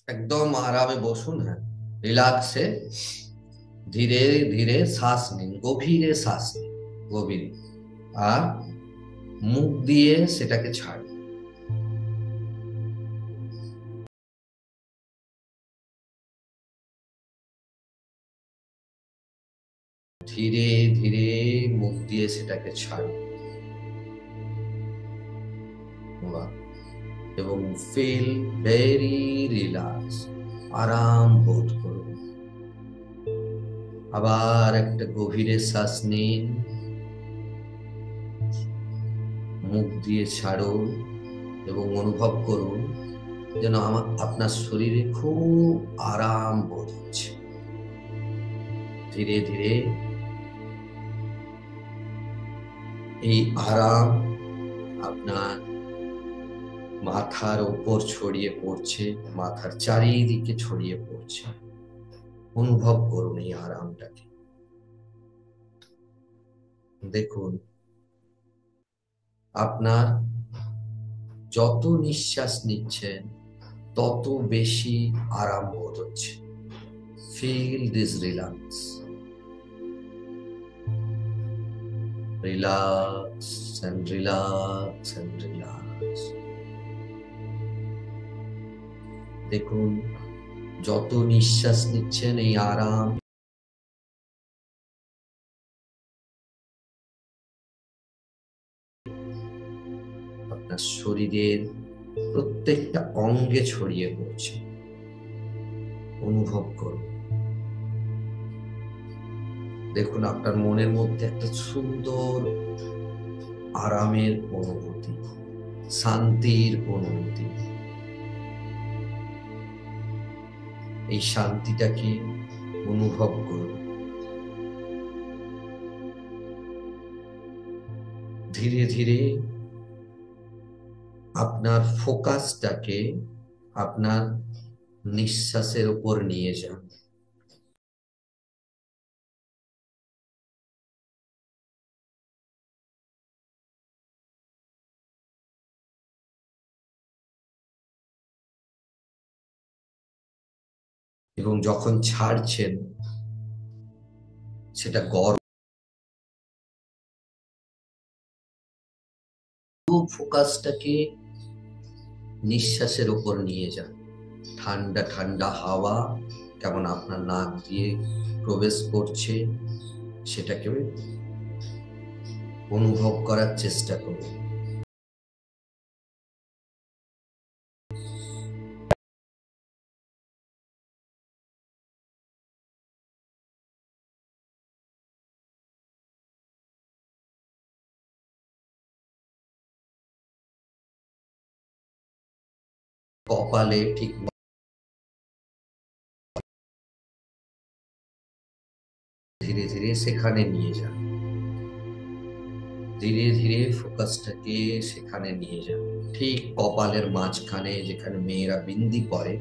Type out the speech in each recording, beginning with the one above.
একদম আরামে বসুন। হ্যাঁ, রিল্যাক্সে ধীরে ধীরে শ্বাস নিন, গভীরে শ্বাস নিন, গভীরে। আর মুখ দিয়ে সেটাকে ছাড়ুন। ধীরে ধীরে মুখ দিয়ে সেটাকে ছাড়ুন। বাহ। এবং ফিল ভেরি রিল্যাক্স, আরাম বোধ করুন। আবার একটা গভীরে শ্বাস নিন, মুখ দিয়ে ছাড়ুন এবং অনুভব করুন যেন আপনার শরীরে খুব আরাম বোধ হচ্ছে। ধীরে ধীরে এই আরাম আপনার মাথার উপর ছড়িয়ে পড়ছে, মাথার চারিদিকে ছড়িয়ে পড়ছে। অনুভব করুন এই আরামটাকে। দেখুন আপনার যত নিঃশ্বাস নিচ্ছেন তত বেশি আরাম বোধ হচ্ছে। Feel this relax, relax and relax and relax. দেখুন যত নিঃশ্বাস নিচ্ছেন এই আরাম আপনার শরীরের প্রত্যেকটা অঙ্গে ছড়িয়ে পড়ছে। অনুভব করুন। দেখুন আপনার মনের মধ্যে একটা সুন্দর আরামের অনুভূতি, শান্তির অনুভূতি। এই শান্তিটাকে অনুভব করুন। ধীরে ধীরে আপনার ফোকাসটাকে আপনার নিঃশ্বাসের উপর নিয়ে যান। এবং যখন ছাড়ছেন সেটা গর্ব ফোকাসটাকে নিঃশ্বাসের উপর নিয়ে যান। ঠান্ডা ঠান্ডা হাওয়া কেমন আপনার নাক দিয়ে প্রবেশ করছে সেটাকে অনুভব করার চেষ্টা করুন। কপালে ঠিক ধীরে ধীরে সেখানে নিয়ে যান। ধীরে ধীরে ফোকাসটাকে সেখানে নিয়ে যান, ঠিক কপালের মাঝখানে যেখানে মেয়েরা বিন্দি পরে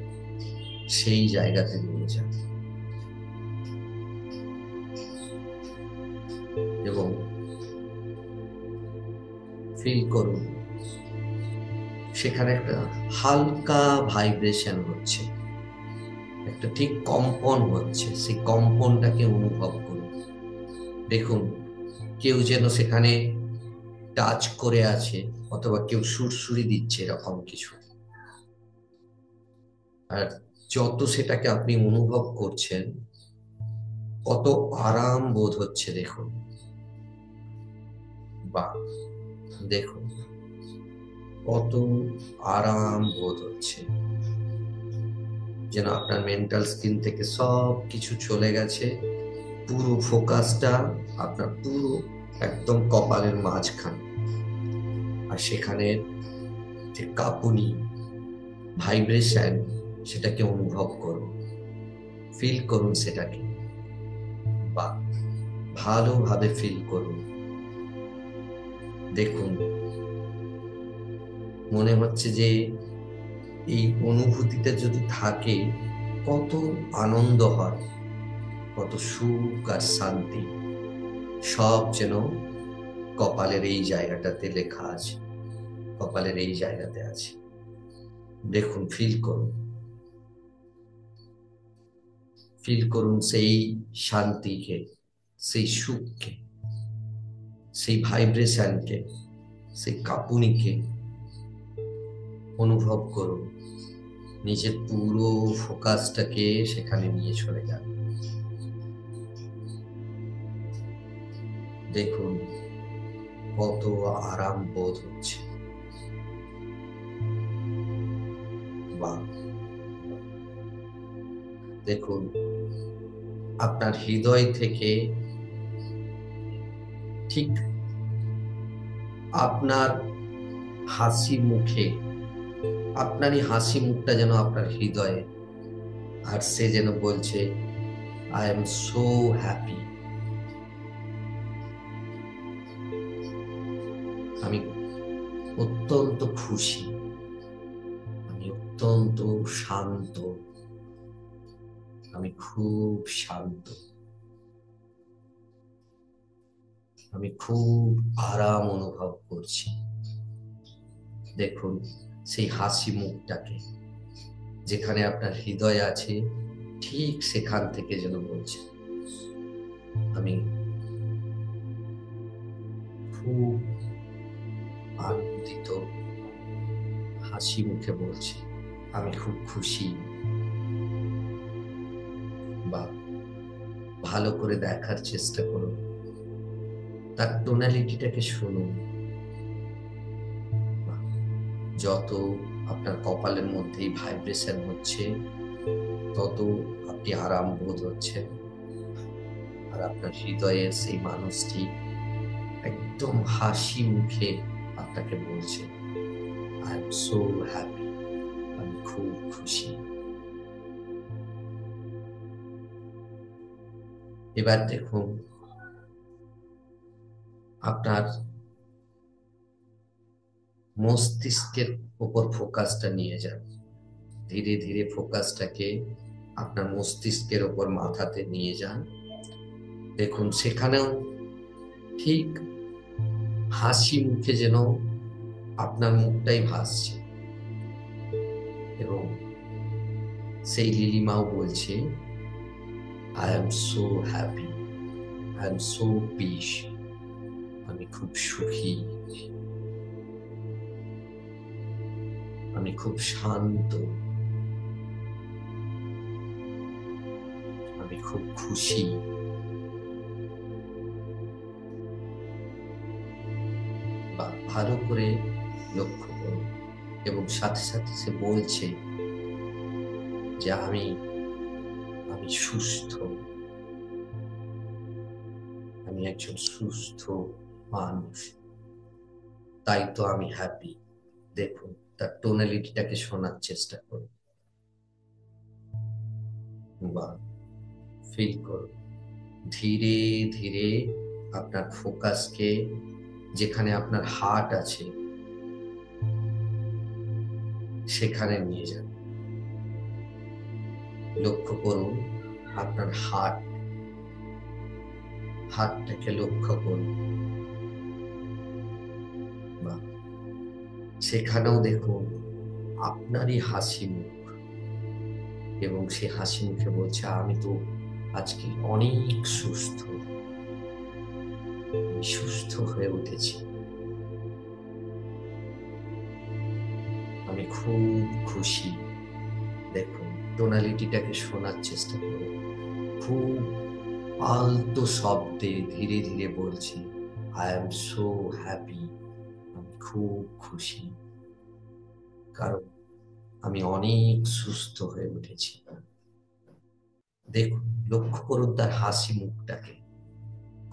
সেই জায়গাতে নিয়ে যান। এবং ফিল করুন সেখানে একটা হালকা ভাইব্রেশন হচ্ছে, একটা ঠিক কম্পন হচ্ছে। সেই কম্পনটাকে অনুভব করুন। দেখুন কেউ যেন সেখানে টাচ করে আছে, অথবা কেউ সুরসুরি দিচ্ছে, এরকম কিছু। আর যত সেটাকে আপনি অনুভব করছেন কত আরাম বোধ হচ্ছে। দেখুন বা দেখুন কত আরাম বোধ হচ্ছে, যেন আপনার মেন্টাল স্কিন থেকে সব কিছু চলে গেছে। পুরো ফোকাসটা আপনার পুরো একদম কপালের মাঝখানে। আর সেখানে যে কাঁপুনি, ভাইব্রেশন, সেটাকে অনুভব করুন, ফিল করুন সেটাকে। বা ভালোভাবে ফিল করুন। দেখুন মনে হচ্ছে যে এই অনুভূতিটা যদি থাকে কত আনন্দ হয়, কত সুখ আর শান্তি, সব যেন কপালের এই জায়গাটাতে লেখা আছে, কপালের এই জায়গাতে আছে। দেখুন ফিল করুন। ফিল করুন সেই শান্তিকে, সেই সুখকে, সেই ভাইব্রেশনকে, সেই কাঁপুনিকে অনুভব করুন। নিজের পুরো ফোকাসটাকে সেখানে নিয়ে চলে যান। দেখুন কত আরাম বোধ হচ্ছে। বাহ! দেখুন আপনার হৃদয় থেকে ঠিক আপনার হাসি মুখে, আপনারই হাসি মুখটা যেন আপনার হৃদয়ে, আর সে যেন বলছে আই এম সো হ্যাপি। আমি অত্যন্ত খুশি, আমি অত্যন্ত শান্ত, আমি খুব শান্ত, আমি খুব আরাম অনুভব করছি। দেখুন সেই হাসি মুখটাকে, যেখানে আপনার হৃদয় আছে ঠিক সেখান থেকে যেন বলছে আমি খুব আনন্দিত, হাসি মুখে বলছি আমি খুব খুশি। বা ভালো করে দেখার চেষ্টা করুন, তার টোনালিটিটাকে শুনুন। যত আপনার কপালের মধ্যেই ভাইব্রেশন হচ্ছে, তত আপনি আরাম বোধ হচ্ছেন। আর আপনার হৃদয়ের সেই মানুষটি একদম হাসি মুখে আপনাকে বলছে আই এম সো হ্যাপি, আমি খুব খুশি। এবার দেখুন আপনার মস্তিষ্কের উপর ফোকাসটা নিয়ে যান। ধীরে ধীরে ফোকাসটাকে আপনার মস্তিষ্কের উপর মাথাতে নিয়ে যান। দেখুন সেখানেও ঠিক হাসি মুখে যেন আপনার মুখটাই ভাসছে, এবং সেই লিলিমাও বলছে I am so happy, I am so piece, আমি খুব সুখী, আমি খুব শান্ত, আমি খুব খুশি। বা ভালো করে লক্ষ্য করুন, এবং সাথে সাথে সে বলছে যে আমি আমি সুস্থ, আমি একজন সুস্থ মানুষ, তাই তো আমি হ্যাপি। দেখুন তার টোনালিটিটাকে শোনার চেষ্টা করুন বা ফিল করুন। ধীরে ধীরে আপনার ফোকাসকে যেখানে আপনার হার্ট আছে সেখানে নিয়ে যান। লক্ষ্য করুন আপনার হার্টটাকে লক্ষ্য করুন। বা সেখানেও দেখুন আপনারই হাসি মুখ, এবং সে হাসি মুখে বলছে আমি তো আজকে অনেক সুস্থ, আমি সুস্থ হয়ে উঠেছি, আমি খুব খুশি। দেখুন টোনালিটিটাকে শোনার চেষ্টা করুন। খুব আলতো শব্দে ধীরে ধীরে বলছি আই এম সো হ্যাপি, আমি খুব খুশি, কারণ আমি অনেক সুস্থ হয়ে উঠেছি। দেখুন লক্ষ্য করুন তার হাসি মুখটাকে,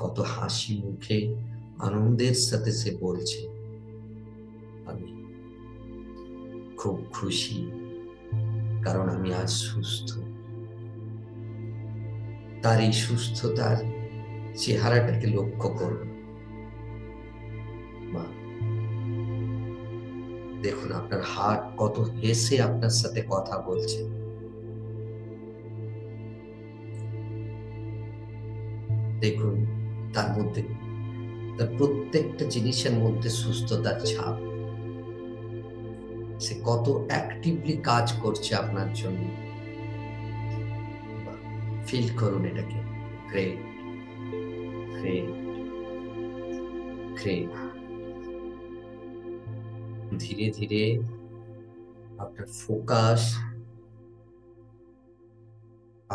কত হাসি মুখে আনন্দের সাথে সে বলছে আমি খুব খুশি, কারণ আমি আজ সুস্থ। তার এই সুস্থতার চেহারাটাকে লক্ষ্য করুন। বা দেখুন আপনার হার্ট কত হেসে আপনার সাথে কথা বলছে। দেখুন তার মধ্যে, তার প্রত্যেকটা জিনিসের মধ্যে সুস্থতার ছাপ। সে কত অ্যাক্টিভলি কাজ করছে আপনার জন্য। ফিল করুন এটাকে। Great, great, great. ধীরে ধীরে আপনার ফোকাস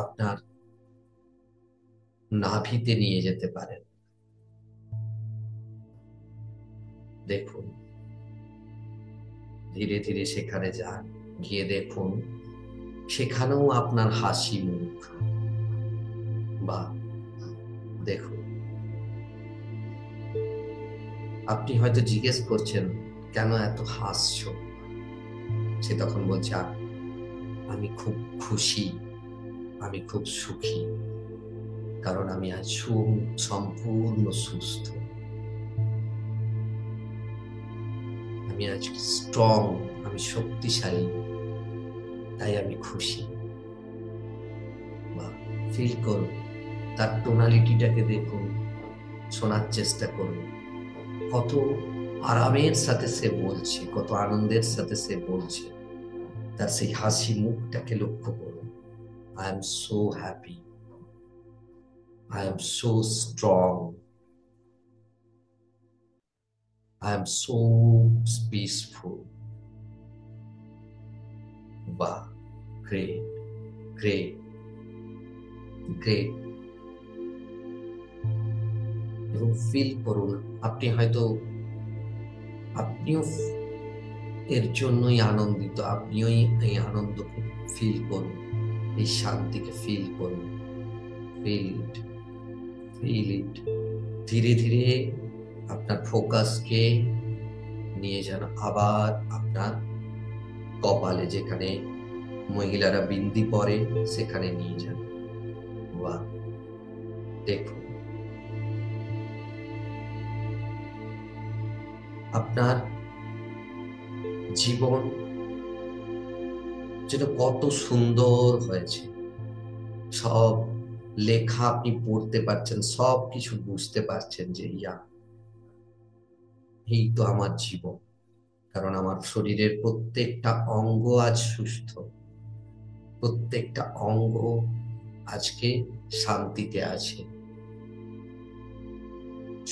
আপনার নাভিতে নিয়ে যেতে পারেন। দেখুন, ধীরে ধীরে সেখানে যান, গিয়ে দেখুন সেখানেও আপনার হাসি মুখ। বা দেখুন, আপনি হয়তো জিজ্ঞেস করছেন কেন এত হাসছো, সে তখন বলছে আমি খুব খুশি, আমি খুব সুখী, কারণ আমি আজ সম্পূর্ণ সুস্থ, আমি আজ স্ট্রং, আমি শক্তিশালী, তাই আমি খুশি। বা ফিল করুন, তার টোনালিটিটাকে দেখুন, শোনার চেষ্টা করুন, কত আরামের সাথে সে বলছে, কত আনন্দের সাথে সে বলছে। তার সেই হাসি মুখটাকে লক্ষ্য করুন। I am so happy, I am so strong, I am so peaceful. বাহ, গ্রেট, গ্রেট, গ্রেট। এবং ফিল করুন, আপনিও এর জন্যই আনন্দিত, আপনিও এই আনন্দকে ফিল করুন, এই শান্তিকে ফিল করুন। Feel it, feel it. ধীরে ধীরে আপনার ফোকাসকে নিয়ে যান আবার আপনার কপালে, যেখানে মহিলারা বিন্দি পরে সেখানে নিয়ে যান। বাহ, দেখুন আপনার জীবন যেন কত সুন্দর হয়েছে। সব লেখা আপনি পড়তে পারছেন, সব কিছু বুঝতে পারছেন যে এই তো আমার জীবন, কারণ আমার শরীরের প্রত্যেকটা অঙ্গ আজ সুস্থ, প্রত্যেকটা অঙ্গ আজকে শান্তিতে আছে,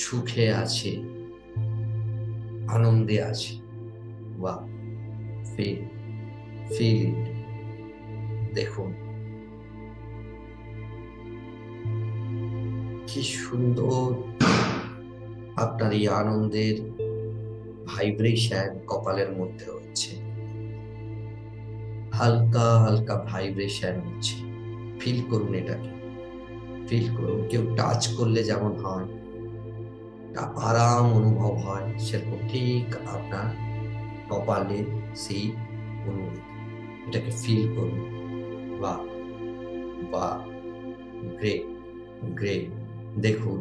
সুখে আছে, আনন্দে আছে। বাহ, ফিল, ফিল ইট। দেখুন কি সুন্দর আপনার এই আনন্দের ভাইব্রেশন কপালের মধ্যে হচ্ছে, হালকা হালকা ভাইব্রেশন হচ্ছে। ফিল করুন এটাকে, ফিল করুন। কেউ টাচ করলে যেমন হয়, একটা আরাম অনুভব হয়, সেরকম ঠিক আপনার কপালে সেই অনুভূতি, এটাকে ফিল করুন। বাহ, বাহ, গ্রেট, গ্রেট। দেখুন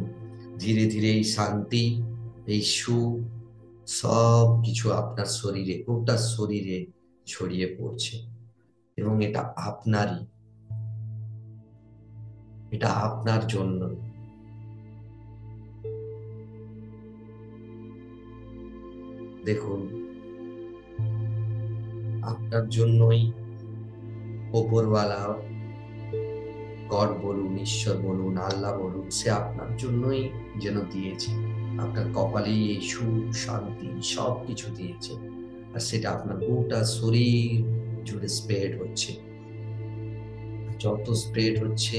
ধীরে ধীরে এই শান্তি, এই সুখ সব কিছু আপনার শরীরে, গোটা শরীরে ছড়িয়ে পড়ছে। এবং এটা আপনারই, এটা আপনার জন্য। দেখুন আপনার জন্যই ওপরওয়ালা, গড বলুন, ঈশ্বর বলুন, আল্লাহ বলুন, সে আপনার জন্যই যেন দিয়েছে। আপনার কপালেই এই সুখ শান্তি সব কিছু দিয়েছে, আর সেটা আপনার গোটা শরীর জুড়ে স্প্রেড হচ্ছে। যত স্প্রেড হচ্ছে